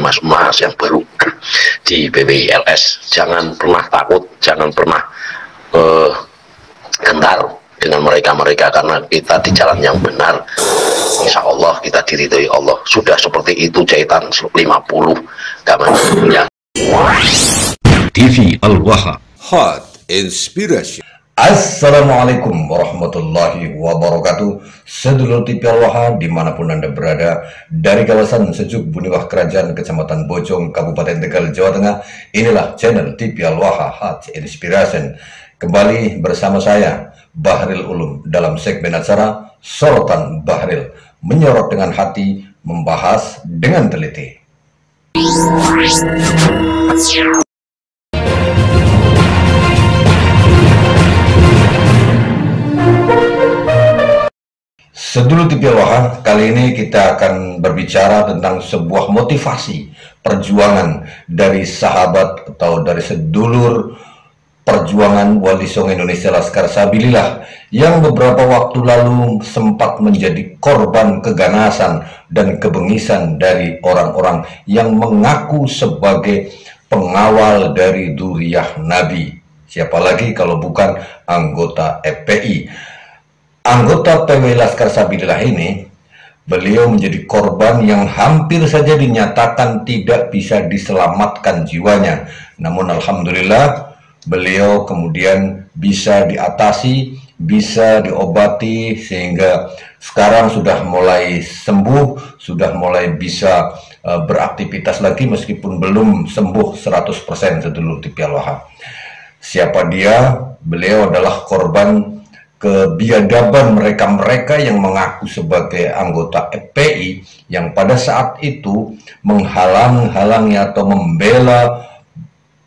mas-mas yang baru di PWILS, jangan pernah takut, jangan pernah gentar dengan mereka-mereka, karena kita di jalan yang benar. Insya Allah kita diridhoi Allah. Sudah seperti itu jahitan 50 gambarnya. TV Al-Waha, Hot Inspiration. Assalamualaikum warahmatullahi wabarakatuh. Sedulur TV Al-Waha dimanapun Anda berada, dari kawasan Sejuk Buniwah Kerajaan Kecamatan Bojong Kabupaten Tegal Jawa Tengah, inilah channel TV Al-Waha Hot Inspiration. Kembali bersama saya Bahril Ulum dalam segmen acara Sorotan Bahril, menyorot dengan hati, membahas dengan teliti. Sedulur TV Al-Waha, kali ini kita akan berbicara tentang sebuah motivasi perjuangan dari sahabat atau dari sedulur perjuangan Wali Songo Indonesia Laskar Sabilillah yang beberapa waktu lalu sempat menjadi korban keganasan dan kebengisan dari orang-orang yang mengaku sebagai pengawal dari Dzurriyyah Nabi. Siapa lagi kalau bukan anggota FPI. Anggota PW Laskar Sabilillah ini, beliau menjadi korban yang hampir saja dinyatakan tidak bisa diselamatkan jiwanya. Namun alhamdulillah beliau kemudian bisa diatasi, bisa diobati, sehingga sekarang sudah mulai sembuh, sudah mulai bisa beraktivitas lagi meskipun belum sembuh 100% sedulur TV Al-Waha. Siapa dia? Beliau adalah korban kebiadaban mereka-mereka yang mengaku sebagai anggota FPI yang pada saat itu menghalang-halangi atau membela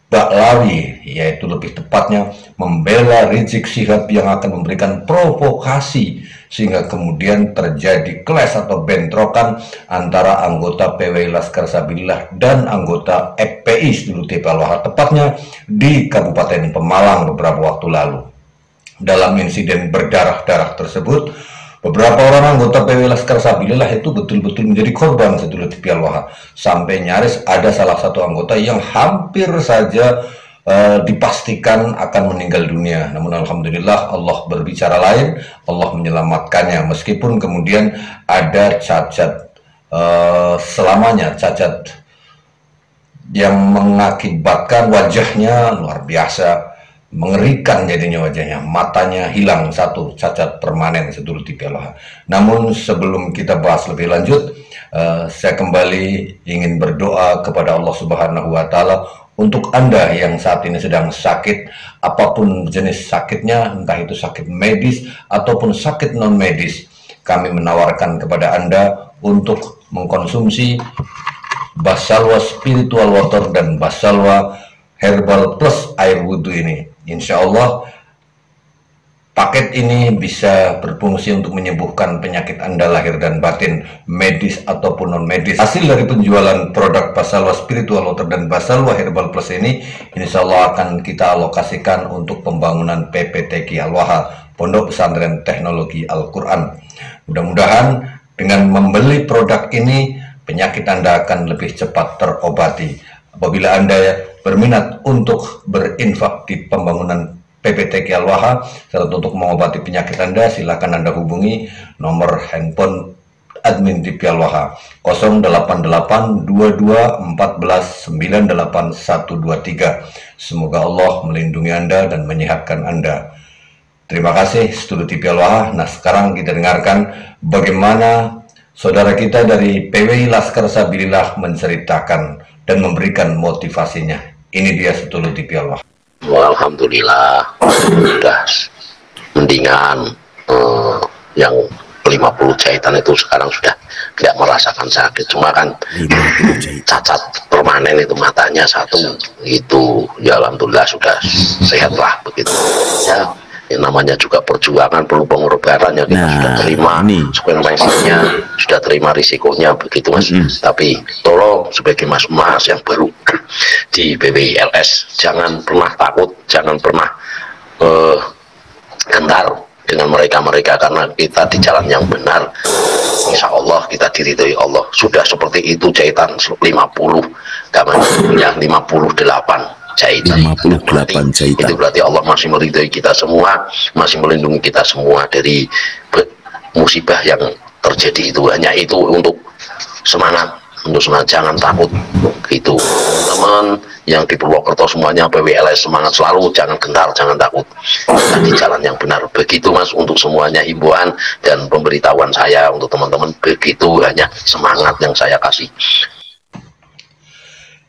Baklawi, yaitu lebih tepatnya membela Rizik Syihab yang akan memberikan provokasi sehingga kemudian terjadi clash atau bentrokan antara anggota PW Laskar Sabilillah dan anggota FPI seluruh TV Al-Waha, tepatnya di Kabupaten Pemalang beberapa waktu lalu. Dalam insiden berdarah-darah tersebut, beberapa orang anggota PW Laskar Sabilillah itu betul-betul menjadi korban sedulur TV Al-Waha. Sampai nyaris ada salah satu anggota yang hampir saja dipastikan akan meninggal dunia. Namun alhamdulillah Allah berbicara lain, Allah menyelamatkannya. Meskipun kemudian ada cacat selamanya, cacat yang mengakibatkan wajahnya luar biasa mengerikan, jadinya wajahnya, matanya hilang satu, cacat permanen sedulur TV Al-Waha. Namun sebelum kita bahas lebih lanjut, saya kembali ingin berdoa kepada Allah Subhanahu wa Ta'ala untuk Anda yang saat ini sedang sakit, apapun jenis sakitnya, entah itu sakit medis ataupun sakit non medis. Kami menawarkan kepada Anda untuk mengkonsumsi Basalwa Spiritual Water dan Basalwa Herbal Plus Air Wudhu ini. Insya Allah paket ini bisa berfungsi untuk menyembuhkan penyakit Anda lahir dan batin, medis ataupun non medis. Hasil dari penjualan produk Basalwa Spiritual Water dan Basalwa Herbal Plus ini insya Allah akan kita alokasikan untuk pembangunan PPTQ Al-Waha, Pondok Pesantren Teknologi Al-Quran. Mudah-mudahan dengan membeli produk ini penyakit Anda akan lebih cepat terobati. Apabila Anda berminat untuk berinfak di pembangunan PPTQ Al-Waha serta untuk mengobati penyakit Anda, silakan Anda hubungi nomor handphone admin TV Al-Waha 0882214998123. Semoga Allah melindungi Anda dan menyehatkan Anda. Terima kasih sedulur TV Al-Waha. Nah, sekarang kita dengarkan bagaimana saudara kita dari PWI Laskar Sabilillah menceritakan dan memberikan motivasinya. Ini dia sedulur TV Al-Waha. Alhamdulillah sudah mendingan. Yang 50 jahitan itu sekarang sudah tidak merasakan sakit, cuma kan cacat permanen itu matanya satu itu. Ya alhamdulillah sudah sehat lah begitu ya. Yang namanya juga perjuangan perlu pengorbanan, ya kita sudah terima konsekuensinya, sudah terima risikonya begitu mas. Tapi tolong sebagai mas-mas yang baru di PWILS, jangan pernah takut, jangan pernah gentar dengan mereka-mereka, karena kita di jalan yang benar. Insya Allah kita diridhoi Allah. Sudah seperti itu jahitan 50 ya 58 jahitan. 58 jahitan. Itu berarti Allah masih meridhoi kita semua, masih melindungi kita semua dari musibah yang terjadi itu. Hanya itu untuk semangat, jangan takut gitu teman-teman yang di Purwokerto semuanya PWLS, semangat selalu, jangan gentar, jangan takut, kita di jalan yang benar. Begitu Mas untuk semuanya, himbauan dan pemberitahuan saya untuk teman-teman, begitu, hanya semangat yang saya kasih.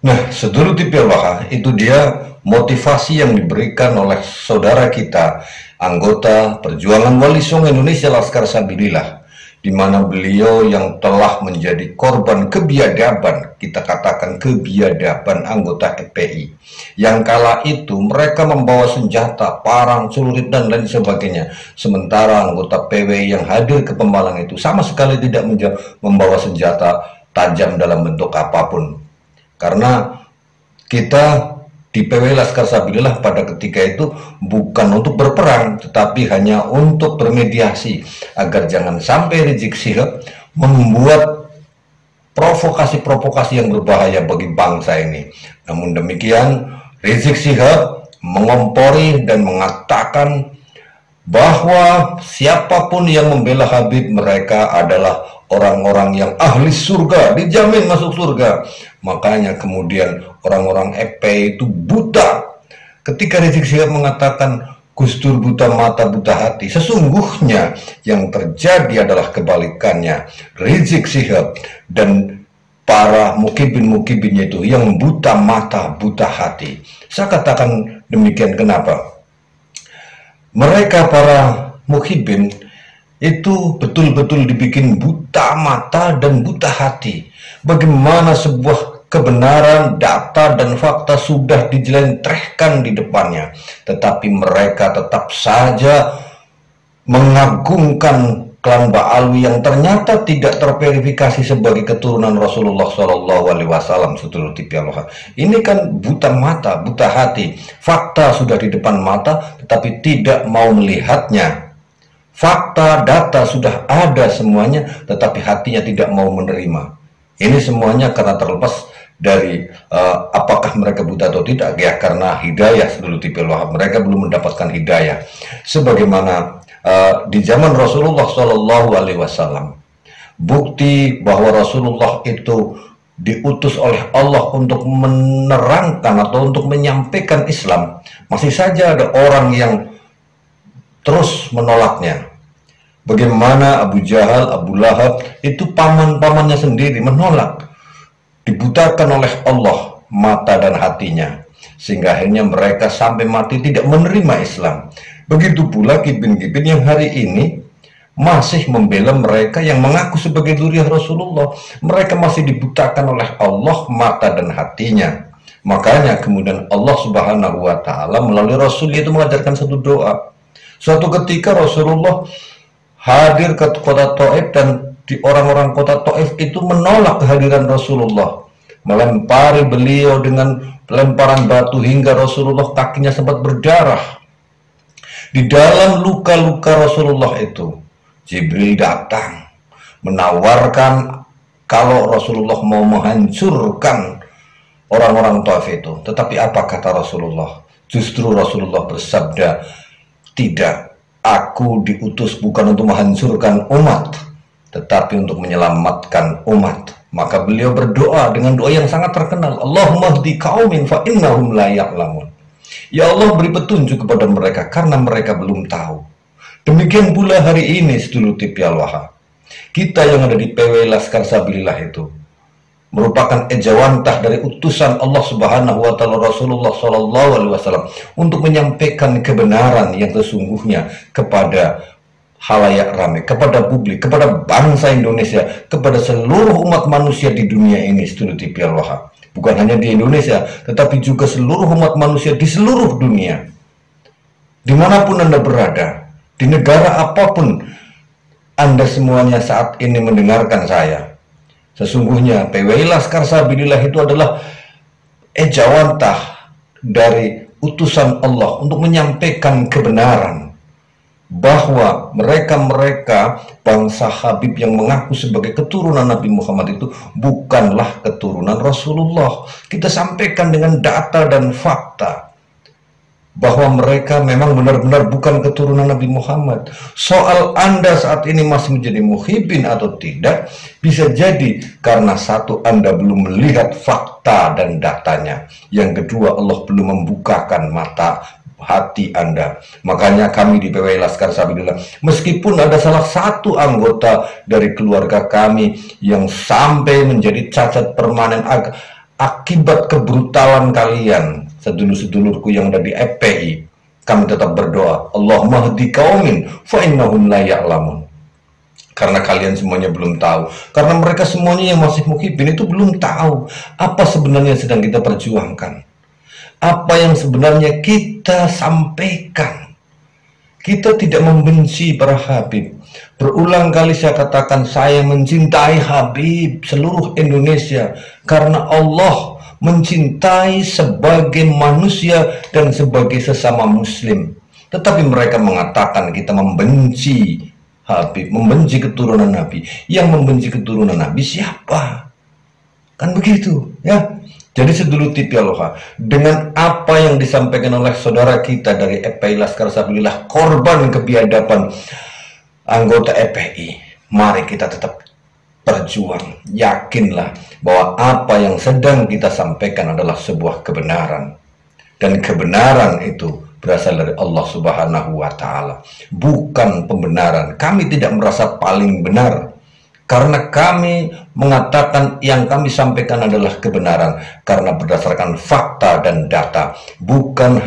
Nah, sedulur TPLH, itu dia motivasi yang diberikan oleh saudara kita, anggota Perjuangan Wali Songo Indonesia Laskar Sabilillah, di mana beliau yang telah menjadi korban kebiadaban, kita katakan kebiadaban anggota FPI, yang kala itu mereka membawa senjata, parang, celurit, dan lain sebagainya, sementara anggota PW yang hadir ke Pemalang itu sama sekali tidak membawa senjata tajam dalam bentuk apapun. Karena kita di PW Laskar Sabilillah pada ketika itu bukan untuk berperang, tetapi hanya untuk bermediasi agar jangan sampai Rizik Syihab membuat provokasi-provokasi yang berbahaya bagi bangsa ini. Namun demikian, Rizik Syihab mengompori dan mengatakan bahwa siapapun yang membela Habib, mereka adalah orang-orang yang ahli surga, dijamin masuk surga. Makanya kemudian orang-orang FPI itu buta. Ketika Rizik Syihab mengatakan Gus Dur buta mata buta hati, sesungguhnya yang terjadi adalah kebalikannya. Rizik Syihab dan para mukibin-mukibinnya itu yang buta mata buta hati. Saya katakan demikian kenapa? Mereka para mukibin itu betul-betul dibikin buta mata dan buta hati. Bagaimana sebuah kebenaran, data, dan fakta sudah dijelentrehkan di depannya, tetapi mereka tetap saja mengagungkan klan Ba'alwi yang ternyata tidak terverifikasi sebagai keturunan Rasulullah SAW. Sedulur TPLH, ini kan buta mata, buta hati. Fakta sudah di depan mata, tetapi tidak mau melihatnya. Fakta, data sudah ada semuanya, tetapi hatinya tidak mau menerima. Ini semuanya karena terlepas dari apakah mereka buta atau tidak, ya karena hidayah. Sedulur TPLH, mereka belum mendapatkan hidayah. Sebagaimana di zaman Rasulullah SAW, bukti bahwa Rasulullah itu diutus oleh Allah untuk menerangkan atau untuk menyampaikan Islam, masih saja ada orang yang terus menolaknya. Bagaimana Abu Jahal, Abu Lahab, itu paman-pamannya sendiri menolak, dibutakan oleh Allah mata dan hatinya, sehingga akhirnya mereka sampai mati tidak menerima Islam. Begitu pula kibin-kibin yang hari ini masih membela mereka yang mengaku sebagai zuriyah Rasulullah. Mereka masih dibutakan oleh Allah mata dan hatinya. Makanya kemudian Allah Subhanahu wa Ta'ala melalui Rasul itu mengajarkan satu doa. Suatu ketika Rasulullah hadir ke kota Taif, dan di orang-orang kota Taif itu menolak kehadiran Rasulullah, melempari beliau dengan lemparan batu hingga Rasulullah kakinya sempat berdarah. Di dalam luka-luka Rasulullah itu, Jibril datang menawarkan kalau Rasulullah mau menghancurkan orang-orang Taif itu. Tetapi apa kata Rasulullah? Justru Rasulullah bersabda, tidak, aku diutus bukan untuk menghancurkan umat, tetapi untuk menyelamatkan umat. Maka beliau berdoa dengan doa yang sangat terkenal, Allahumma hdi qaumin fa innahum la ya'lamun. Ya Allah, beri petunjuk kepada mereka karena mereka belum tahu. Demikian pula hari ini, sedulur TPLH, kita yang ada di PW Laskar Sabilillah itu merupakan ejawantah dari utusan Allah Subhanahu wa Ta'ala, Rasulullah SAW, untuk menyampaikan kebenaran yang sesungguhnya kepada halayak ramai, kepada publik, kepada bangsa Indonesia, kepada seluruh umat manusia di dunia ini, sedulur TPLH. Bukan hanya di Indonesia, tetapi juga seluruh umat manusia di seluruh dunia. Dimanapun Anda berada, di negara apapun Anda semuanya saat ini mendengarkan saya, sesungguhnya PWI Laskar Sabilillah itu adalah ejawantah dari utusan Allah untuk menyampaikan kebenaran. bahwa mereka-mereka bangsa Habib yang mengaku sebagai keturunan Nabi Muhammad itu bukanlah keturunan Rasulullah. Kita sampaikan dengan data dan fakta bahwa mereka memang benar-benar bukan keturunan Nabi Muhammad. Soal Anda saat ini masih menjadi muhibbin atau tidak, bisa jadi karena satu, Anda belum melihat fakta dan datanya. Yang kedua, Allah belum membukakan mata hati Anda. Makanya kami di PWI Laskar Sabilillah, meskipun ada salah satu anggota dari keluarga kami yang sampai menjadi cacat permanen akibat kebrutalan kalian, sedulur-sedulurku yang ada di FPI, kami tetap berdoa, Allahumma hdi qaumin fa innahum la ya'lamun. Karena kalian semuanya belum tahu, karena mereka semuanya yang masih muhibbin itu belum tahu apa sebenarnya sedang kita perjuangkan, apa yang sebenarnya kita sampaikan. Kita tidak membenci para Habib. Berulang kali saya katakan, saya mencintai Habib seluruh Indonesia karena Allah mencintai sebagai manusia dan sebagai sesama muslim. Tetapi mereka mengatakan kita membenci Habib, membenci keturunan Nabi. Yang membenci keturunan Nabi siapa? Kan begitu, ya. Jadi sedulur TV Aloha, dengan apa yang disampaikan oleh saudara kita dari FPI Laskar Sabilillah, korban kebiadaban anggota FPI, mari kita tetap berjuang. Yakinlah bahwa apa yang sedang kita sampaikan adalah sebuah kebenaran, dan kebenaran itu berasal dari Allah Subhanahu wa Ta'ala, bukan pembenaran. Kami tidak merasa paling benar, karena kami mengatakan yang kami sampaikan adalah kebenaran karena berdasarkan fakta dan data, bukan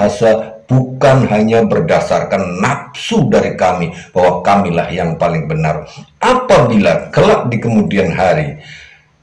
hanya berdasarkan nafsu dari kami bahwa kamilah yang paling benar. Apabila kelak di kemudian hari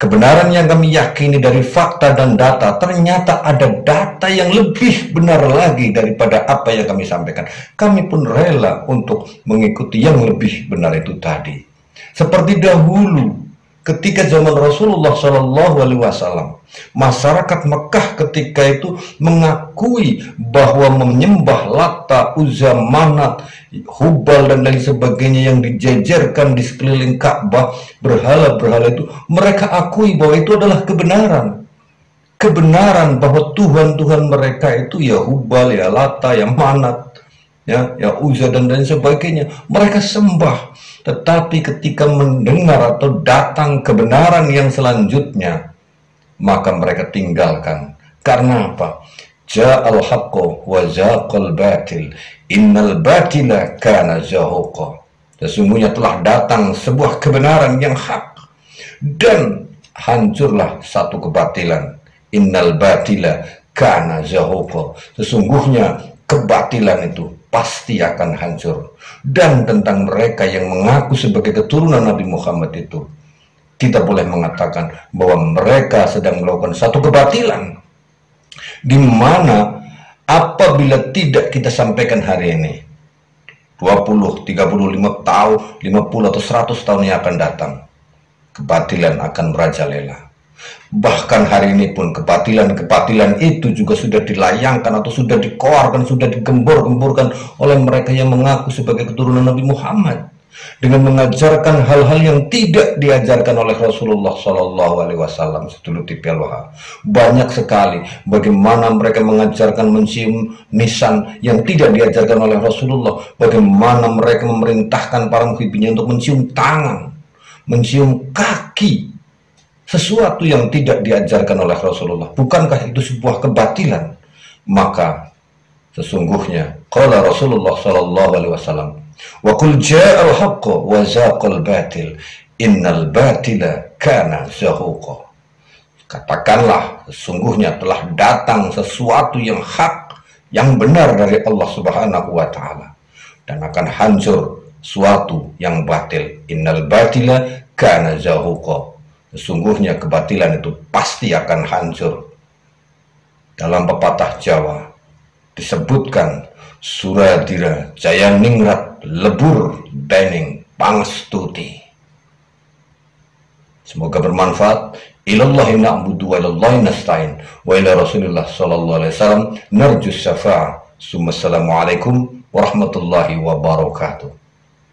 kebenaran yang kami yakini dari fakta dan data, ternyata ada data yang lebih benar lagi daripada apa yang kami sampaikan, kami pun rela untuk mengikuti yang lebih benar itu tadi. Seperti dahulu ketika zaman Rasulullah SAW, masyarakat Mekah ketika itu mengakui bahwa menyembah Lata, Uzza, Manat, Hubal dan lain sebagainya yang dijejerkan di sekeliling Ka'bah, berhala-berhala itu, mereka akui bahwa itu adalah kebenaran. Kebenaran bahwa Tuhan-Tuhan mereka itu ya Hubal, ya Lata, ya Manat, ya Uzza dan lain sebagainya, mereka sembah. Tetapi ketika mendengar atau datang kebenaran yang selanjutnya, maka mereka tinggalkan. Karena apa? Ja'al haqqo wa zaqal batil, innal batila kana zahuqa. Sesungguhnya telah datang sebuah kebenaran yang hak dan hancurlah satu kebatilan. Innal batila kana zahuqa. Sesungguhnya kebatilan itu pasti akan hancur. Dan tentang mereka yang mengaku sebagai keturunan Nabi Muhammad itu, kita boleh mengatakan bahwa mereka sedang melakukan satu kebatilan, di mana apabila tidak kita sampaikan hari ini, 20, 35 tahun, 50 atau 100 tahun yang akan datang, kebatilan akan merajalela. Bahkan hari ini pun kebatilan itu juga sudah dilayangkan atau sudah dikoarkan, sudah digembor-gemborkan oleh mereka yang mengaku sebagai keturunan Nabi Muhammad, dengan mengajarkan hal-hal yang tidak diajarkan oleh Rasulullah SAW. Sedulur TV Aloha, banyak sekali bagaimana mereka mengajarkan mencium nisan yang tidak diajarkan oleh Rasulullah, bagaimana mereka memerintahkan para muhibbinnya untuk mencium tangan, mencium kaki, sesuatu yang tidak diajarkan oleh Rasulullah. Bukankah itu sebuah kebatilan? Maka sesungguhnya qala Rasulullah SAW, wa qul ja'al haqqo wa zaqal batil, innal batila kana zahuqa. Katakanlah, sesungguhnya telah datang sesuatu yang hak, yang benar dari Allah Subhanahu wa Ta'ala, dan akan hancur suatu yang batil. Innal batila kana zahuqa. Sesungguhnya kebatilan itu pasti akan hancur. Dalam pepatah Jawa disebutkan, Suradira jaya ningrat lebur dening pangestuti. Semoga bermanfaat. Ilallahi na'budu wa ilallahi nasta'in wa ila Rasulillah sallallahu alaihi wasallam narjus syafa'ah. Assalamualaikum warahmatullahi wabarakatuh.